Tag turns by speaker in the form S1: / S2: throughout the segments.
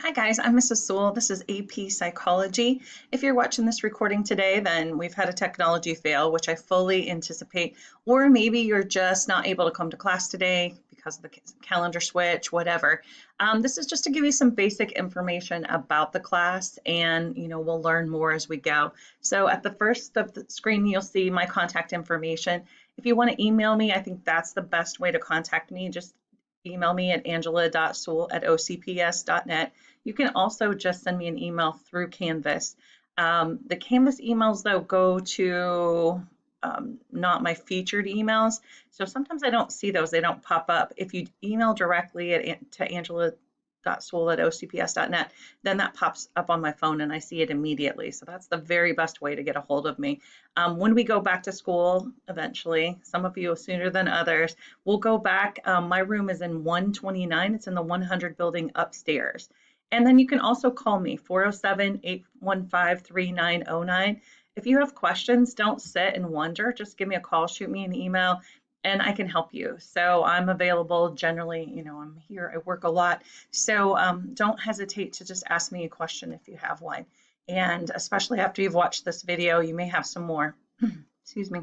S1: Hi guys, I'm Mrs. Sewell. This is AP Psychology. If you're watching this recording today, then we've had a technology fail, which I fully anticipate, or maybe you're just not able to come to class today because of the calendar switch, whatever. This is just to give you some basic information about the class, and we'll learn more as we go. So at the first of the screen, you'll see my contact information. If you want to email me, I think that's the best way to contact me. Just email me at angela.sewell@ocps.net. You can also just send me an email through Canvas. The Canvas emails, though, go to not my featured emails. So sometimes I don't see those. They don't pop up. If you email directly to angela.sewell@ocps.net, then that pops up on my phone and I see it immediately. So that's the very best way to get a hold of me. When we go back to school, eventually, some of you sooner than others, we'll go back. My room is in 129. It's in the 100 building upstairs. And then you can also call me, 407-815-3909. If you have questions, don't sit and wonder. Just give me a call, shoot me an email, and I can help you. So I'm available generally, I'm here, I work a lot. So don't hesitate to just ask me a question if you have one. And especially after you've watched this video, you may have some more. Excuse me.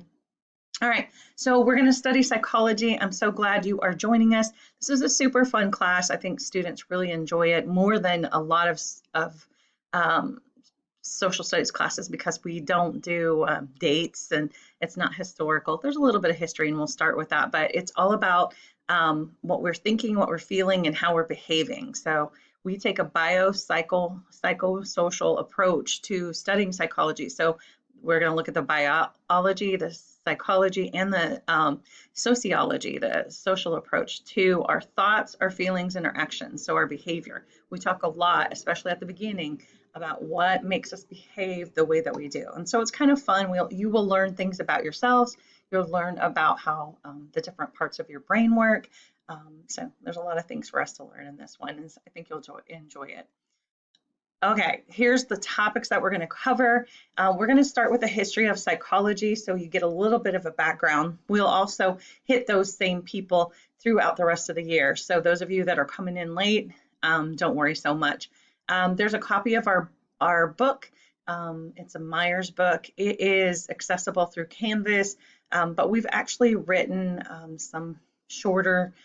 S1: All right, so we're going to study psychology. I'm so glad you are joining us. This is a super fun class. I think students really enjoy it more than a lot of social studies classes because we don't do dates and it's not historical. There's a little bit of history and we'll start with that, but it's all about what we're thinking, what we're feeling, and how we're behaving. So we take a psychosocial approach to studying psychology. So we're going to look at the biology, the psychology, and the sociology, the social approach to our thoughts, our feelings, and our actions, so our behavior. We talk a lot, especially at the beginning, about what makes us behave the way that we do. And so it's kind of fun. You will learn things about yourselves. You'll learn about how the different parts of your brain work. So there's a lot of things for us to learn in this one, and I think you'll enjoy it. Okay, here's the topics that we're going to cover. We're going to start with a history of psychology, so you get a little bit of a background. We'll also hit those same people throughout the rest of the year. So those of you that are coming in late, don't worry so much. There's a copy of our book. It's a Myers book. It is accessible through Canvas, but we've actually written some shorter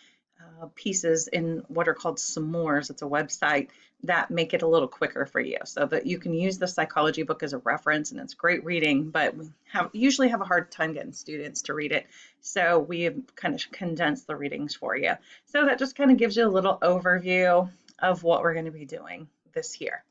S1: pieces in what are called S'mores. It's a website that make it a little quicker for you so that you can use the psychology book as a reference, and it's great reading, but we usually have a hard time getting students to read it. So we have kind of condensed the readings for you. So that just kind of gives you a little overview of what we're going to be doing this year.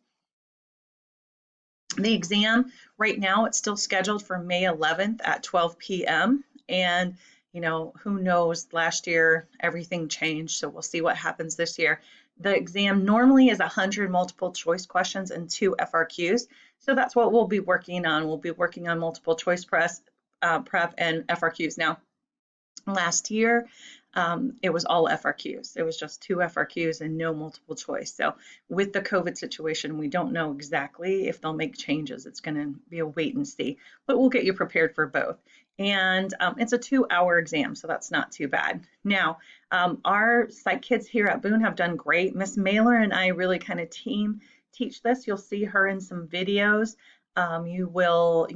S1: The exam right now, it's still scheduled for May 11th at 12 p.m. And who knows, last year everything changed, so we'll see what happens this year. The exam normally is 100 multiple choice questions and 2 FRQs, so that's what we'll be working on. We'll be working on multiple choice prep and FRQs. Now, last year, it was all FRQs. It was just 2 FRQs and no multiple choice. So with the COVID situation, we don't know exactly if they'll make changes. It's going to be a wait and see, but we'll get you prepared for both. And it's a 2-hour exam, so that's not too bad. Now, our psych kids here at Boone have done great. Miss Mailer and I really kind of teach this. You'll see her in some videos. You will,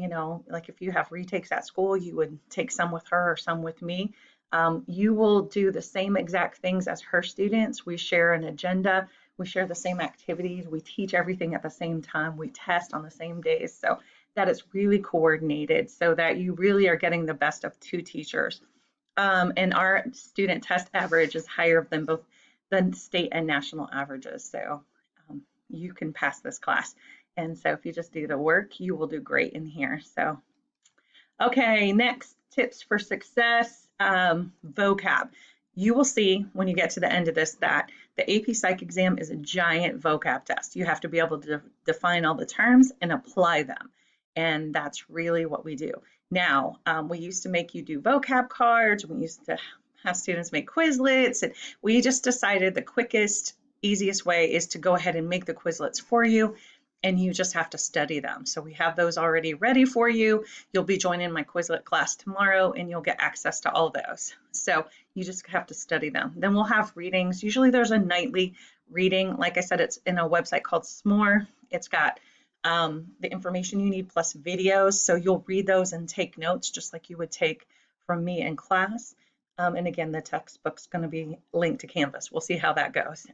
S1: like if you have retakes at school, you would take some with her or some with me. You will do the same exact things as her students. We share an agenda. We share the same activities. We teach everything at the same time. We test on the same days. So that it's really coordinated so that you really are getting the best of 2 teachers. And our student test average is higher than both the state and national averages. So you can pass this class. And so if you just do the work, you will do great in here. So, okay, next, tips for success, vocab. You will see when you get to the end of this that the AP Psych exam is a giant vocab test. You have to be able to define all the terms and apply them. And that's really what we do. Now, we used to make you do vocab cards. We used to have students make Quizlets. And we just decided the quickest, easiest way is to go ahead and make the Quizlets for you. And you just have to study them. So we have those already ready for you. You'll be joining my Quizlet class tomorrow and you'll get access to all those. So you just have to study them. Then we'll have readings. Usually there's a nightly reading. Like I said, it's in a website called S'more. It's got the information you need plus videos. So you'll read those and take notes just like you would take from me in class. And again, the textbook's going to be linked to Canvas. We'll see how that goes.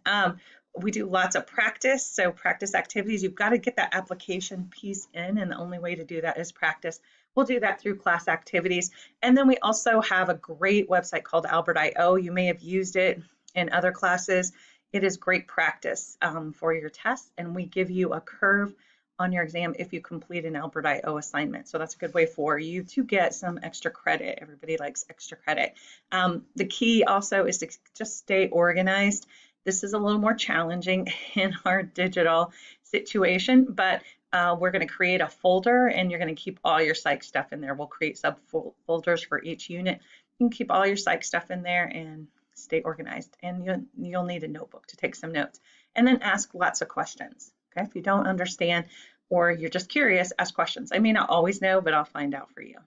S1: We do lots of practice. So practice activities, you've got to get that application piece in, and the only way to do that is practice. We'll do that through class activities. And then we also have a great website called Albert.io. You may have used it in other classes. It is great practice for your tests, and we give you a curve on your exam if you complete an Albert.io assignment. So that's a good way for you to get some extra credit. Everybody likes extra credit. The key also is to just stay organized. This is a little more challenging in our digital situation, but we're going to create a folder and you're going to keep all your psych stuff in there. We'll create subfolders for each unit. You can keep all your psych stuff in there and stay organized. And you'll need a notebook to take some notes. And then ask lots of questions. Okay, if you don't understand or you're just curious, ask questions. I may not always know, but I'll find out for you.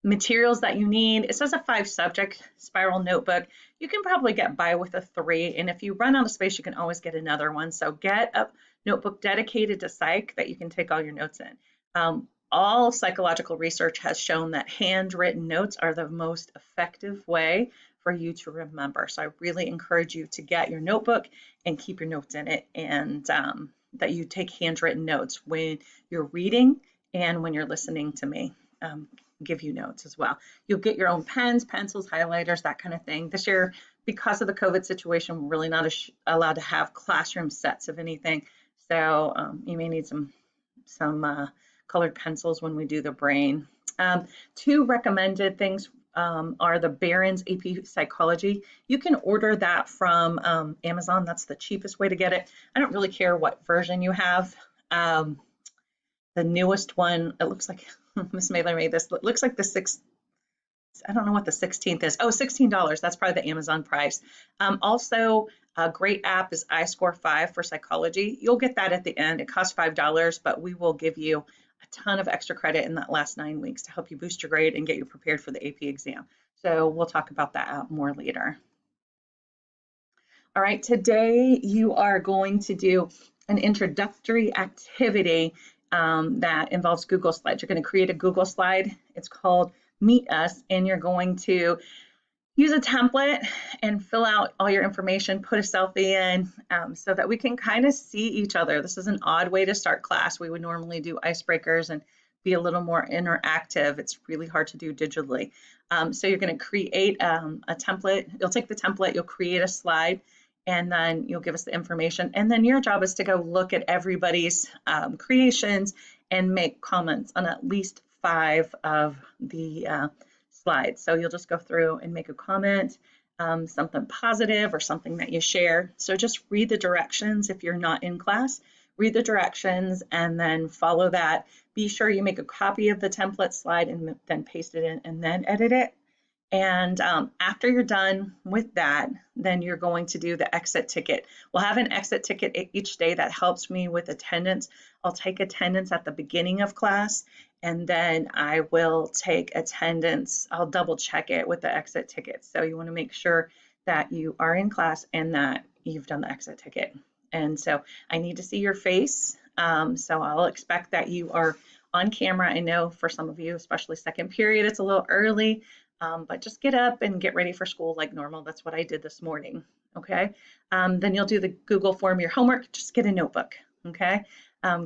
S1: Materials that you need, it says a 5-subject spiral notebook. You can probably get by with a 3, and if you run out of space, you can always get another one. So get a notebook dedicated to psych that you can take all your notes in. All psychological research has shown that handwritten notes are the most effective way for you to remember. So I really encourage you to get your notebook and keep your notes in it, and that you take handwritten notes when you're reading and when you're listening to me give you notes as well. You'll get your own pens, pencils, highlighters, that kind of thing. This year, because of the COVID situation, we're really not allowed to have classroom sets of anything. So you may need some colored pencils when we do the brain. 2 recommended things are the Barron's AP Psychology. You can order that from Amazon. That's the cheapest way to get it. I don't really care what version you have. The newest one, it looks like Miss Mailer made this. It looks like I don't know what the 16th is. Oh, $16. That's probably the Amazon price. Also, a great app is iScore5 for psychology. You'll get that at the end. It costs $5, but we will give you a ton of extra credit in that last 9 weeks to help you boost your grade and get you prepared for the AP exam. So we'll talk about that more later. All right, today you are going to do an introductory activity that involves Google Slides. You're going to create a Google slide. It's called Meet Us, and you're going to use a template and fill out all your information, put a selfie in so that we can kind of see each other. This is an odd way to start class. We would normally do icebreakers and be a little more interactive. It's really hard to do digitally. So you're going to create a template. You'll take the template, you'll create a slide, and then you'll give us the information. And then your job is to go look at everybody's creations and make comments on at least 5 of the slides. So you'll just go through and make a comment, something positive or something that you share. So just read the directions if you're not in class. Read the directions and then follow that. Be sure you make a copy of the template slide and then paste it in and then edit it. And after you're done with that, then you're going to do the exit ticket. We'll have an exit ticket each day that helps me with attendance. I'll take attendance at the beginning of class, and then I will take attendance. I'll double check it with the exit ticket. So you want to make sure that you are in class and that you've done the exit ticket. And so I need to see your face. So I'll expect that you are on camera. I know for some of you, especially second period, it's a little early. But just get up and get ready for school like normal. That's what I did this morning, okay? Then you'll do the Google form, your homework, just get a notebook, okay?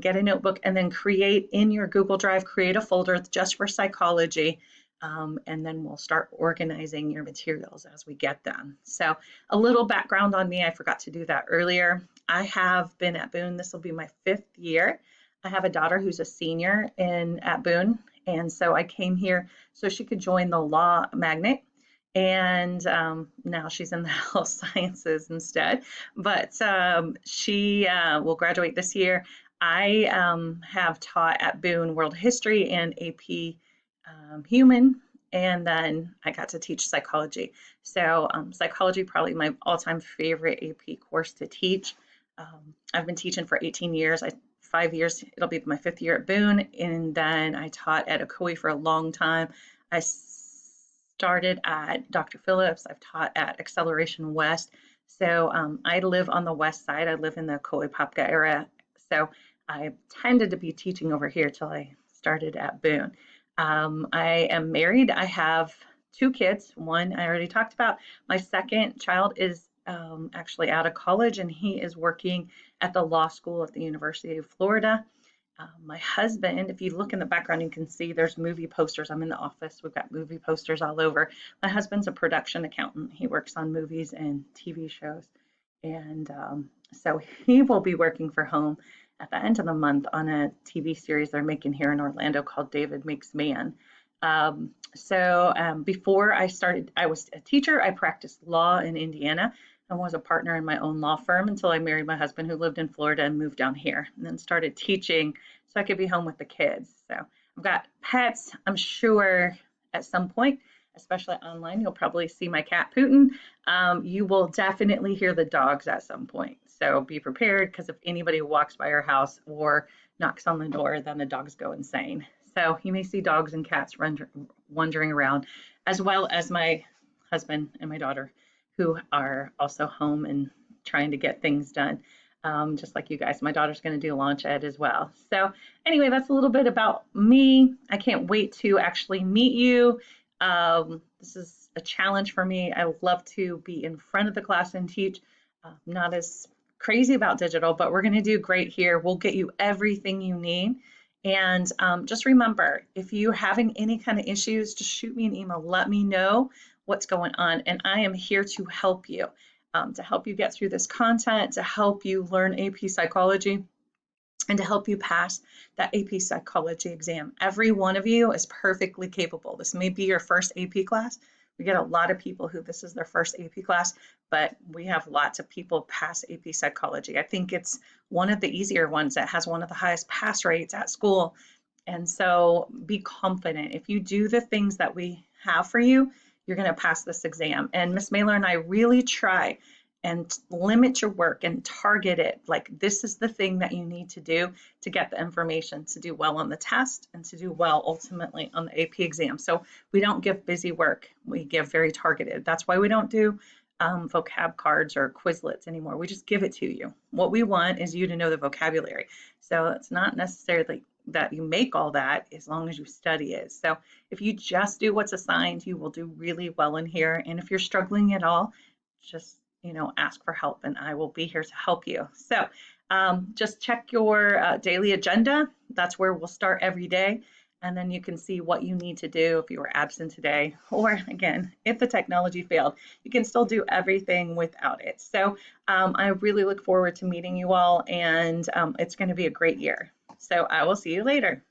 S1: Get a notebook and then create in your Google Drive, create a folder just for psychology, and then we'll start organizing your materials as we get them. So a little background on me, I forgot to do that earlier. I have been at Boone, this will be my 5th year. I have a daughter who's a senior at Boone. And so I came here so she could join the law magnet. And now she's in the health sciences instead. But she will graduate this year. I have taught at Boone World History and AP Human. And then I got to teach psychology. So psychology, probably my all-time favorite AP course to teach. I've been teaching for 18 years. 5 years, it'll be my 5th year at Boone, and then I taught at Ocoee for a long time. I started at Dr. Phillips, I've taught at Acceleration West, So I live on the west side. I live in the Colipopka area. So I tended to be teaching over here till I started at Boone. I am married. I have two kids. One I already talked about. My second child is actually out of college, and he is working at the law school at the University of Florida. My husband, if you look in the background, you can see there's movie posters. I'm in the office. We've got movie posters all over. My husband's a production accountant. He works on movies and TV shows. And so he will be working for home at the end of the month on a TV series they're making here in Orlando called David Makes Man. Before I started, I was a teacher. I practiced law in Indiana and was a partner in my own law firm until I married my husband, who lived in Florida, and moved down here, and then started teaching so I could be home with the kids. So I've got pets. I'm sure at some point, especially online, you'll probably see my cat Putin. You will definitely hear the dogs at some point. So be prepared, because if anybody walks by our house or knocks on the door, then the dogs go insane. So you may see dogs and cats wandering around, as well as my husband and my daughter, who are also home and trying to get things done, just like you guys. My daughter's going to do launch ed as well. So anyway, that's a little bit about me. I can't wait to actually meet you. This is a challenge for me. I love to be in front of the class and teach. Not as crazy about digital, but we're going to do great here. We'll get you everything you need. And just remember, if you're having any kind of issues, just shoot me an email. Let me know what's going on. And I am here to help you get through this content, to help you learn AP Psychology, and to help you pass that AP Psychology exam. Every one of you is perfectly capable. This may be your first AP class. We get a lot of people who this is their first AP class, but we have lots of people pass AP Psychology. I think it's one of the easier ones that has one of the highest pass rates at school. And so be confident. If you do the things that we have for you, you're going to pass this exam. And Miss Mailer and I really try and limit your work and target it. Like, this is the thing that you need to do to get the information to do well on the test and to do well ultimately on the AP exam. So we don't give busy work. We give very targeted. That's why we don't do vocab cards or Quizlets anymore. We just give it to you. What we want is you to know the vocabulary. So it's not necessarily that you make all that, as long as you study it. So if you just do what's assigned, you will do really well in here. And if you're struggling at all, just ask for help, and I will be here to help you. So just check your daily agenda. That's where we'll start every day. And then you can see what you need to do if you were absent today, or again, if the technology failed, you can still do everything without it. So I really look forward to meeting you all, and it's going to be a great year. So I will see you later.